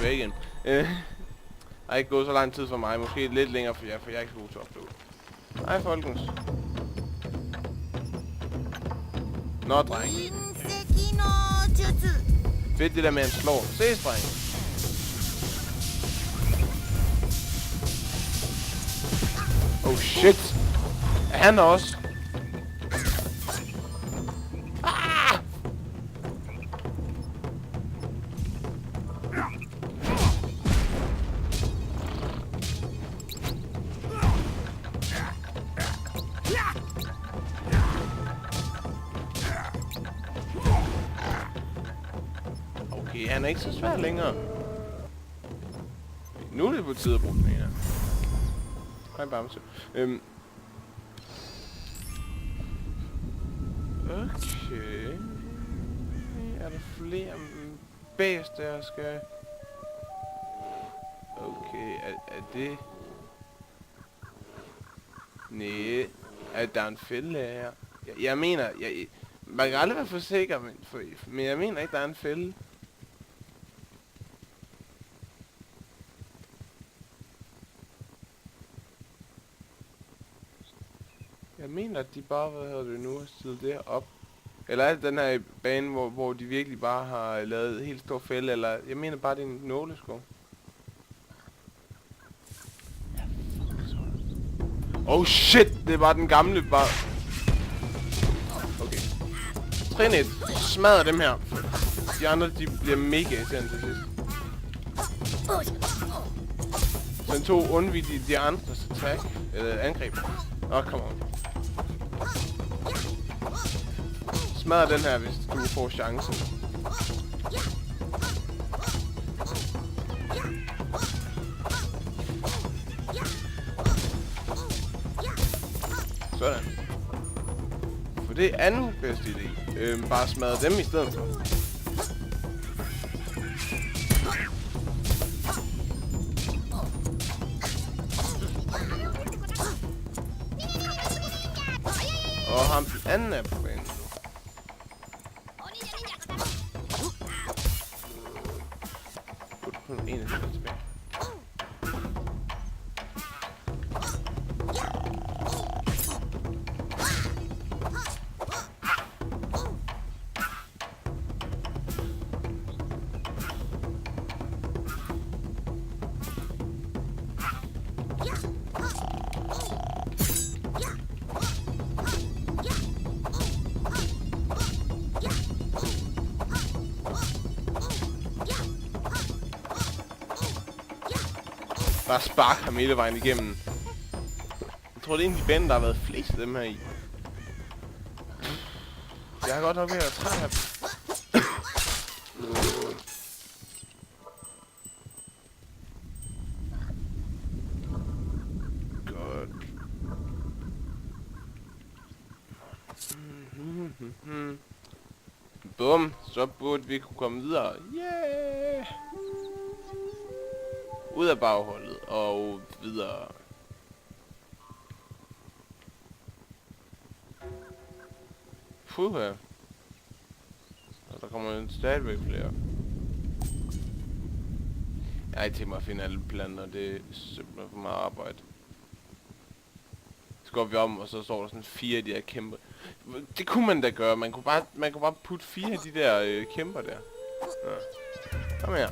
tilbage igen. Der er ikke gået så lang tid for mig. Måske lidt længere for jer, for jeg er ikke så god til at uploade. Hej, folkens. Nå, drenge. Fedt det der med, at han slår. Ses, drenge. Oh, shit. Er han også? Okay, han er ikke så svær længere. Nu er det på tide at bruge den her. Hej, Bamse. Okay. Er der flere bæster, jeg skal... Okay, er det... Næh. Er der en fælde her? Jeg mener... Man kan aldrig være for sikker, men jeg mener ikke, der er en fælde. Jeg mener, at de bare, hvad hedder det nu, har stillet det her op. Eller er det den her bane, hvor de virkelig bare har lavet et helt stort fælde, eller... Jeg mener bare, det er en nåleskov. Oh shit, det var den gamle bare... Okay. Trin 1. Smadrer dem her. De andre, de bliver mega irriterende til sidst. Så den tog undvig de andres attack, eller angreb. Kom on. Smadrer den her, hvis du får chancen. Sådan. For det er anden bedste idé. Bare smadre dem i stedet for. Og ham den anden er på banen. Kun en af dem tilbage. Bare spark ham hele vejen igennem. Jeg tror, det er en af de baner, der har været flest af dem her i. Jeg har godt nok ved at træne her. Godt. Bum, så burde vi kunne komme videre. Yeah! Ud af bagholdet og videre. Puh her. Og der kommer en stadigvæk flere. Jeg har ikke tænkt mig at finde alle planter, det er simpelthen for meget arbejde. Så går vi om, og så står der sådan 4 af de her kæmper. Det kunne man da gøre, man kunne bare putte 4 af de der kæmper der. Ja. Kom her.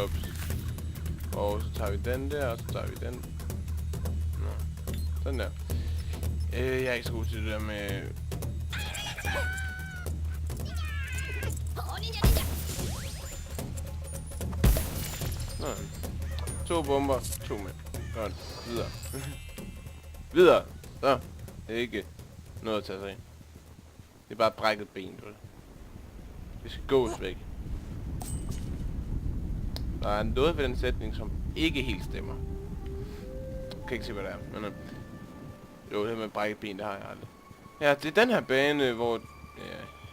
Ups. Og så tager vi den der, og så tager vi den. Nå. Sådan der. Jeg er ikke så god til det der med... Nå. 2 bomber, 2 mænd. Godt. Videre. Videre. Så. Det er ikke noget at tage sig ind. Det er bare et brækket ben, du. Det skal gås væk. Der er noget ved den sætning, som ikke helt stemmer. Jeg kan ikke se, hvad det er. Men, jo, det her med brækket ben, det har jeg aldrig. Ja, det er den her bane, hvor...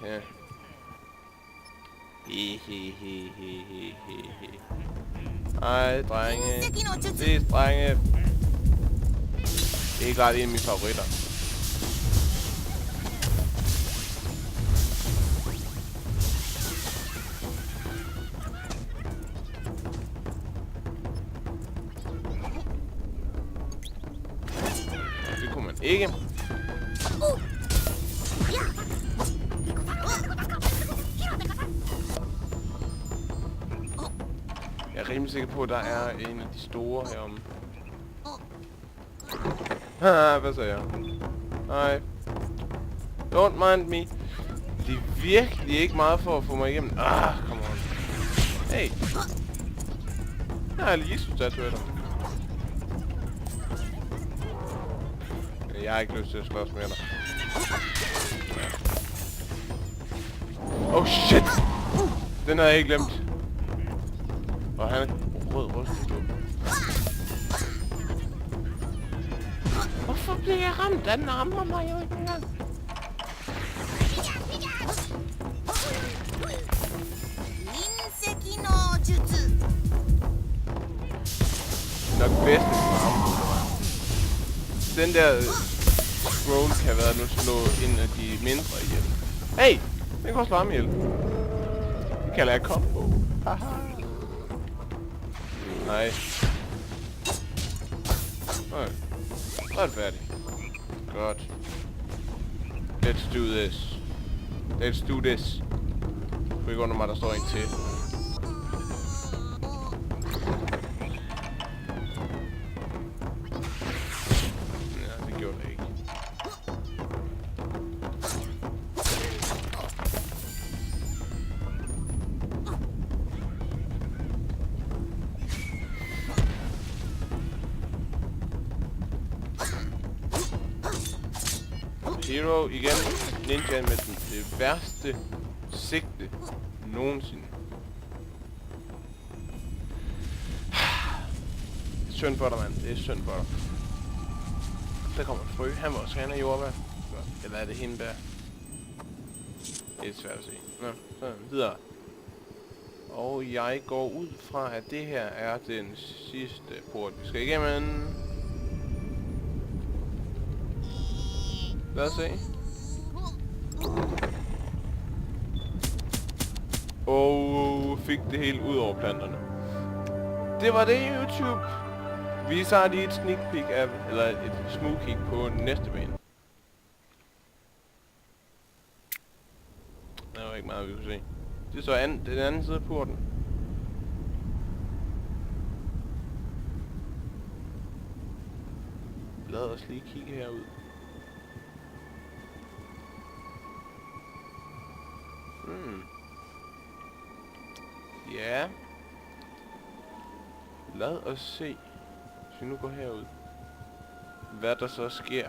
Ja. Hej, drenge. Ses, drenge. Helt klart en af mine favoritter. Det kunne man ikke. Jeg er rimelig sikker på, at der er en af de store heromme. Haha, hvad sagde jeg? Nej. Don't mind me. Det er virkelig ikke meget for at få mig igennem. Come on. Hey. Jeg har lige Jesus-statuetter. Jeg har ikke lyst til at slås med dig. Oh shit! Den har jeg ikke glemt. Og han er rød rystet. Hvorfor bliver jeg ramt? Den rammer mig jo ikke engang. Nok bedste ramme. Den der scroll kan være nu slå en af de mindre ihjel. Hey! Den kan også slå ham ihjel. Det kalder jeg combo. Haha. Nej. Okay. Retfærdig. Godt. Let's do this. Let's do this. Jeg ved ikke under mig, der står en til. Ja, det gjorde det ikke. Hero igen. Ninja med det værste sigte nogensinde. Det er synd for dig, mand. Det er synd for dig. Der kommer en frø. Han må også gerne have jordbær. Eller er det hindbær? Det er svært at se. Nå, sådan. Videre. Og jeg går ud fra, at det her er den sidste port, vi skal igennem. Lad os se. Og fik det helt ud over planterne. Det var det, YouTube. Vi tager lige et sneak peek af, eller et smooth kig på næste bane. Der var ikke meget, vi kunne se. Det er så den anden side af porten. Lad os lige kigge herud. Ja. Lad os se, hvis vi nu går herud, hvad der så sker.